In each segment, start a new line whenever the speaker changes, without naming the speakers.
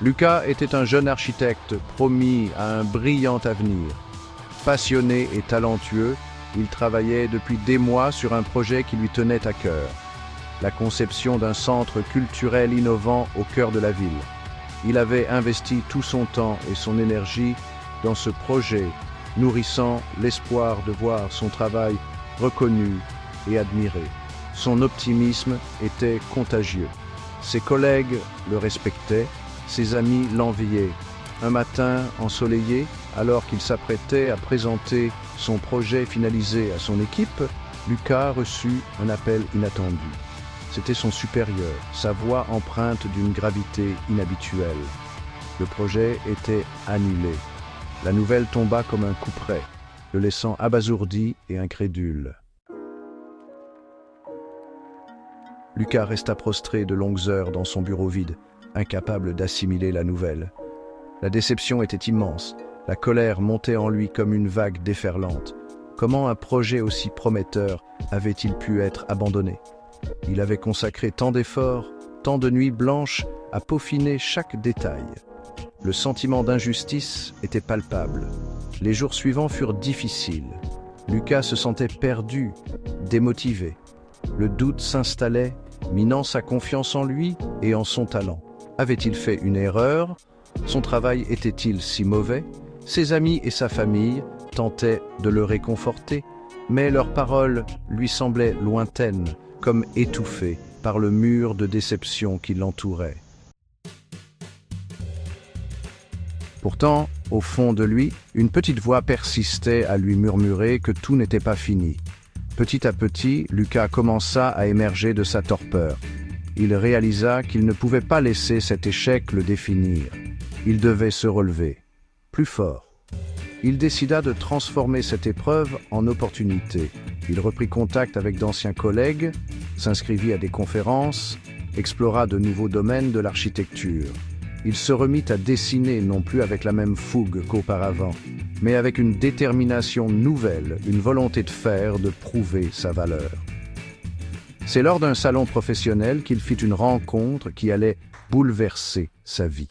Lucas était un jeune architecte promis à un brillant avenir. Passionné et talentueux, il travaillait depuis des mois sur un projet qui lui tenait à cœur, la conception d'un centre culturel innovant au cœur de la ville. Il avait investi tout son temps et son énergie dans ce projet, nourrissant l'espoir de voir son travail reconnu et admiré. Son optimisme était contagieux. Ses collègues le respectaient, ses amis l'enviaient. Un matin ensoleillé, alors qu'il s'apprêtait à présenter son projet finalisé à son équipe, Lucas reçut un appel inattendu. C'était son supérieur, sa voix empreinte d'une gravité inhabituelle. Le projet était annulé. La nouvelle tomba comme un couperet, le laissant abasourdi et incrédule. Lucas resta prostré de longues heures dans son bureau vide, incapable d'assimiler la nouvelle. La déception était immense, la colère montait en lui comme une vague déferlante. Comment un projet aussi prometteur avait-il pu être abandonné ? Il avait consacré tant d'efforts, tant de nuits blanches à peaufiner chaque détail. Le sentiment d'injustice était palpable. Les jours suivants furent difficiles. Lucas se sentait perdu, démotivé. Le doute s'installait, minant sa confiance en lui et en son talent. Avait-il fait une erreur ? Son travail était-il si mauvais ? Ses amis et sa famille tentaient de le réconforter, mais leurs paroles lui semblaient lointaines, comme étouffées par le mur de déception qui l'entourait. Pourtant, au fond de lui, une petite voix persistait à lui murmurer que tout n'était pas fini. Petit à petit, Lucas commença à émerger de sa torpeur. Il réalisa qu'il ne pouvait pas laisser cet échec le définir. Il devait se relever, plus fort. Il décida de transformer cette épreuve en opportunité. Il reprit contact avec d'anciens collègues, s'inscrivit à des conférences, explora de nouveaux domaines de l'architecture. Il se remit à dessiner non plus avec la même fougue qu'auparavant, mais avec une détermination nouvelle, une volonté de faire, de prouver sa valeur. C'est lors d'un salon professionnel qu'il fit une rencontre qui allait bouleverser sa vie.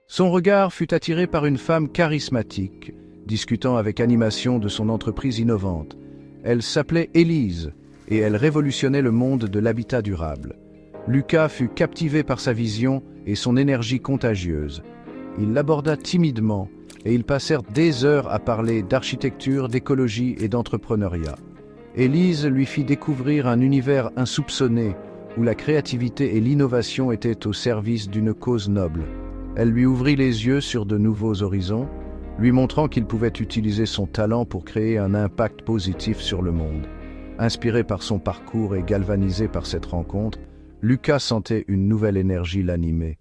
Son regard fut attiré par une femme charismatique, discutant avec animation de son entreprise innovante. Elle s'appelait Élise, et elle révolutionnait le monde de l'habitat durable. Lucas fut captivé par sa vision et son énergie contagieuse. Il l'aborda timidement, et ils passèrent des heures à parler d'architecture, d'écologie et d'entrepreneuriat. Élise lui fit découvrir un univers insoupçonné, où la créativité et l'innovation étaient au service d'une cause noble. Elle lui ouvrit les yeux sur de nouveaux horizons, lui montrant qu'il pouvait utiliser son talent pour créer un impact positif sur le monde. Inspiré par son parcours et galvanisé par cette rencontre, Lucas sentait une nouvelle énergie l'animer.